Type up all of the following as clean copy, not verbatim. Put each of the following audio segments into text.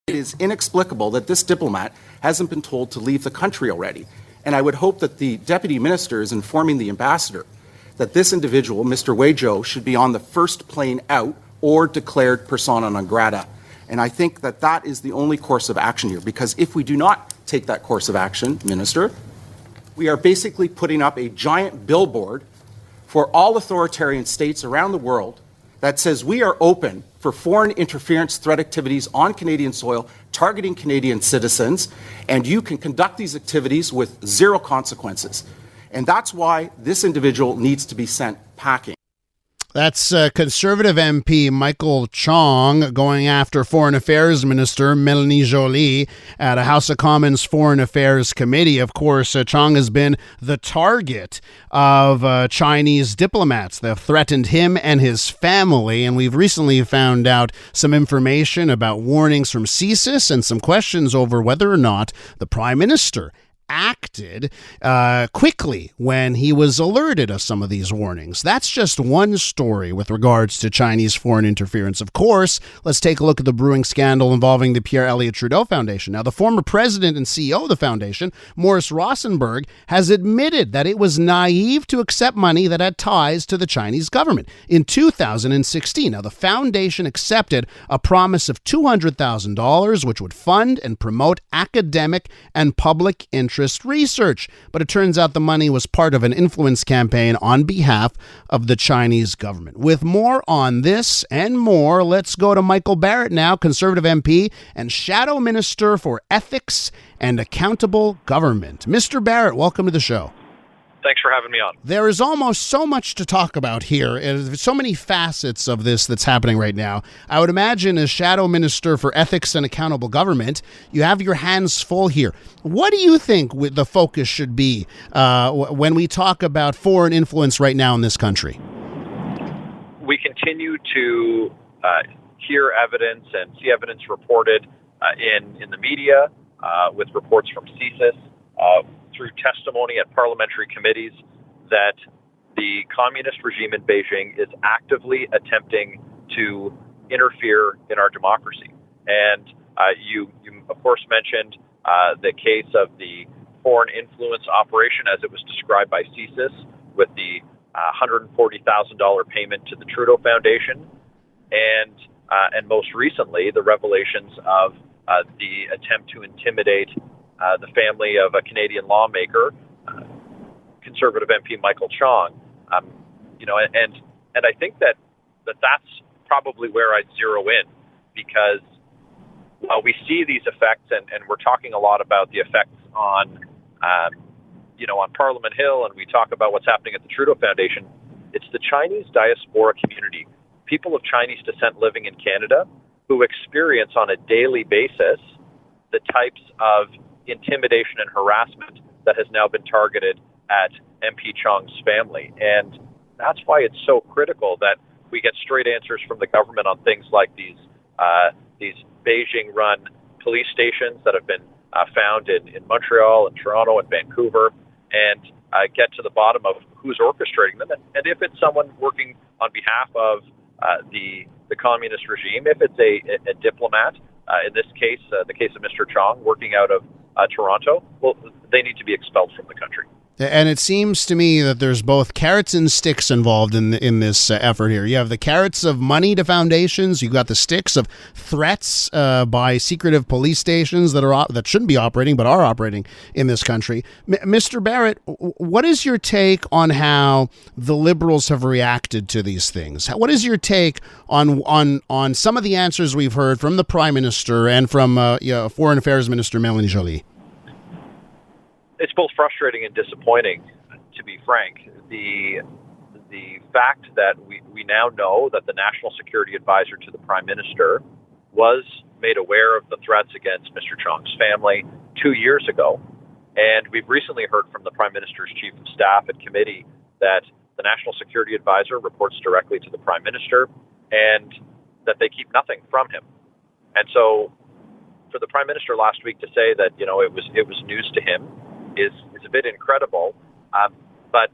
It is inexplicable that this diplomat hasn't been told to leave the country already. And I would hope that the deputy minister is informing the ambassador that this individual, Mr. Weijo, should be on the first plane out or declared persona non grata. And I think that that is the only course of action here, because if we do not take that course of action, Minister, we are basically putting up a giant billboard for all authoritarian states around the world that says we are open for foreign interference threat activities on Canadian soil, targeting Canadian citizens, and you can conduct these activities with zero consequences. And that's why this individual needs to be sent packing. That's Conservative MP Michael Chong going after Foreign Affairs Minister Melanie Joly at a House of Commons Foreign Affairs Committee. Of course, Chong has been the target of Chinese diplomats that have threatened him and his family. And we've recently found out some information about warnings from CSIS and some questions over whether or not the Prime Minister acted quickly when he was alerted of some of these warnings. That's just one story with regards to Chinese foreign interference. Of course, let's take a look at the brewing scandal involving the Pierre Elliott Trudeau Foundation. Now, the former president and CEO of the foundation, Maurice Rosenberg, has admitted that it was naive to accept money that had ties to the Chinese government. In 2016, now the foundation accepted a promise of $200,000, which would fund and promote academic and public interest research. But it turns out the money was part of an influence campaign on behalf of the Chinese government. With more on this and more, let's go to Michael Barrett now, Conservative MP and Shadow Minister for Ethics and Accountable Government. Mr. Barrett, welcome to the show. Thanks for having me on. There is almost so much to talk about here. There's so many facets of this that's happening right now. I would imagine as Shadow Minister for Ethics and Accountable Government, you have your hands full here. What do you think the focus should be when we talk about foreign influence right now in this country? We continue to hear evidence and see evidence reported in the media with reports from CSIS, through testimony at parliamentary committees, that the communist regime in Beijing is actively attempting to interfere in our democracy. And you of course, mentioned the case of the foreign influence operation as it was described by CSIS, with the $140,000 payment to the Trudeau Foundation, and most recently the revelations of the attempt to intimidate the family of a Canadian lawmaker, Conservative MP Michael Chong. And I think that's probably where I'd zero in, because while we see these effects, and we're talking a lot about the effects on Parliament Hill, and we talk about what's happening at the Trudeau Foundation, it's the Chinese diaspora community, people of Chinese descent living in Canada, who experience on a daily basis the types of intimidation and harassment that has now been targeted at MP Chong's family. And that's why it's so critical that we get straight answers from the government on things like these Beijing-run police stations that have been found in Montreal and Toronto and Vancouver, and get to the bottom of who's orchestrating them. And if it's someone working on behalf of the communist regime, if it's a diplomat, in this case, the case of Mr. Chong working out of Toronto, well, they need to be expelled from the country. And it seems to me that there's both carrots and sticks involved in this effort here. You have the carrots of money to foundations. You've got the sticks of threats by secretive police stations that shouldn't be operating but are operating in this country. Mr. Barrett, what is your take on how the Liberals have reacted to these things? What is your take on some of the answers we've heard from the Prime Minister and from Foreign Affairs Minister Melanie Joly? It's both frustrating and disappointing, to be frank. The fact that we now know that the National Security Advisor to the Prime Minister was made aware of the threats against Mr. Chong's family 2 years ago. And we've recently heard from the Prime Minister's Chief of Staff at committee that the National Security Advisor reports directly to the Prime Minister and that they keep nothing from him. And so for the Prime Minister last week to say that, it was news to him is a bit incredible, but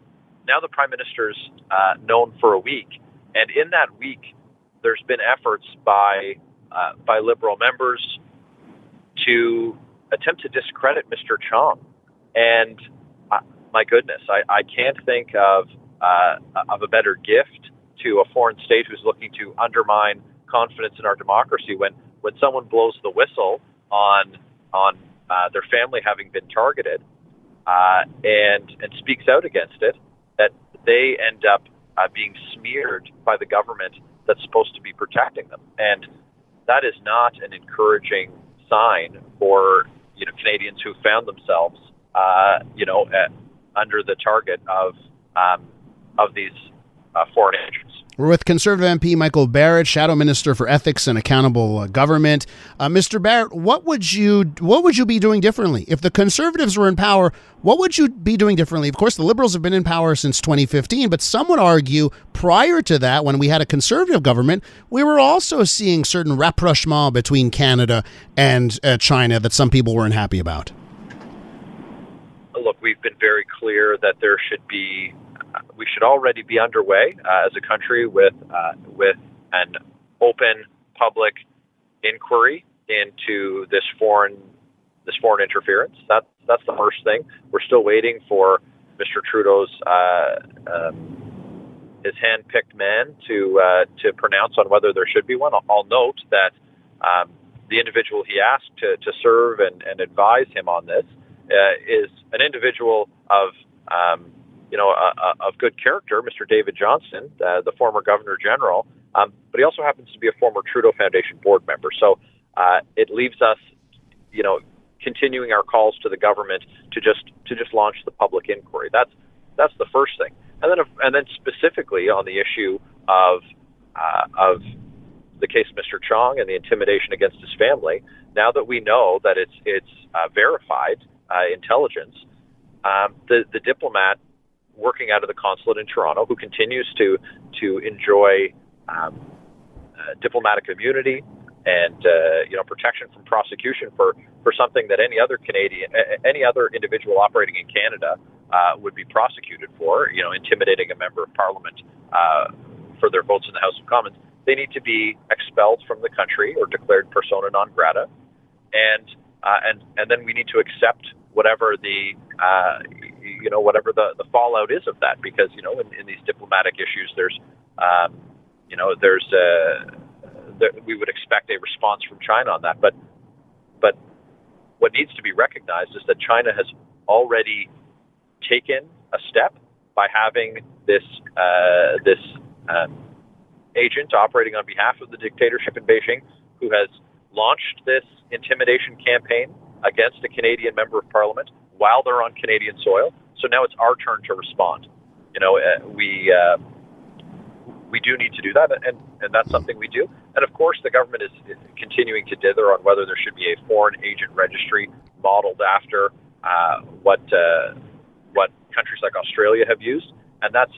now the Prime Minister's known for a week, and in that week, there's been efforts by Liberal members to attempt to discredit Mr. Chong. And my goodness, I can't think of a better gift to a foreign state who's looking to undermine confidence in our democracy when someone blows the whistle on their family having been targeted and speaks out against it, that they end up being smeared by the government that's supposed to be protecting them. And that is not an encouraging sign for Canadians who found themselves under the target of these foreign agents. We're with Conservative MP Michael Barrett, Shadow Minister for Ethics and Accountable Government. Mr. Barrett, what would you be doing differently if the Conservatives were in power? What would you be doing differently? Of course, the Liberals have been in power since 2015, but some would argue prior to that, when we had a Conservative government, we were also seeing certain rapprochement between Canada and China that some people weren't happy about. Look, we've been very clear that we should already be underway as a country with an open public inquiry into this foreign interference. That's the first thing. We're still waiting for Mr. Trudeau's his hand-picked man to pronounce on whether there should be one. I'll note that the individual he asked to serve and advise him on this is an individual of good character, Mr. David Johnston, the former Governor General, but he also happens to be a former Trudeau Foundation board member. So it leaves us, continuing our calls to the government to just launch the public inquiry. That's the first thing, and then specifically on the issue of the case of Mr. Chong and the intimidation against his family. Now that we know that it's verified intelligence, the diplomat working out of the consulate in Toronto, who continues to enjoy diplomatic immunity and protection from prosecution for something that any other individual operating in Canada would be prosecuted for, intimidating a member of Parliament for their votes in the House of Commons. They need to be expelled from the country or declared persona non grata, and then we need to accept whatever the fallout is of that, because in these diplomatic issues we would expect a response from China on that, but what needs to be recognized is that China has already taken a step by having this agent operating on behalf of the dictatorship in Beijing, who has launched this intimidation campaign against a Canadian member of Parliament while they're on Canadian soil. So now it's our turn to respond. We do need to do that, and that's something we do. And of course, the government is continuing to dither on whether there should be a foreign agent registry modeled after what countries like Australia have used, and that's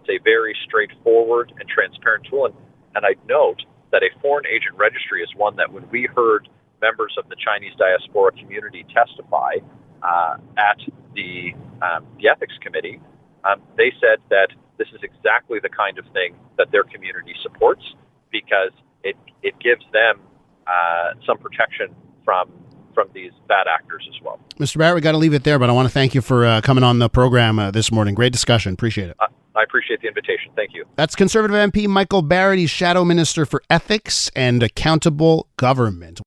a very straightforward and transparent tool. And I note that a foreign agent registry is one that when we heard members of the Chinese diaspora community testify at the ethics committee, they said that this is exactly the kind of thing that their community supports, because it gives them some protection from these bad actors as well. Mr. Barrett, we got to leave it there, but I want to thank you for coming on the program this morning. Great discussion. Appreciate it. I appreciate the invitation. Thank you. That's Conservative MP Michael Barrett. He's Shadow Minister for Ethics and Accountable Government.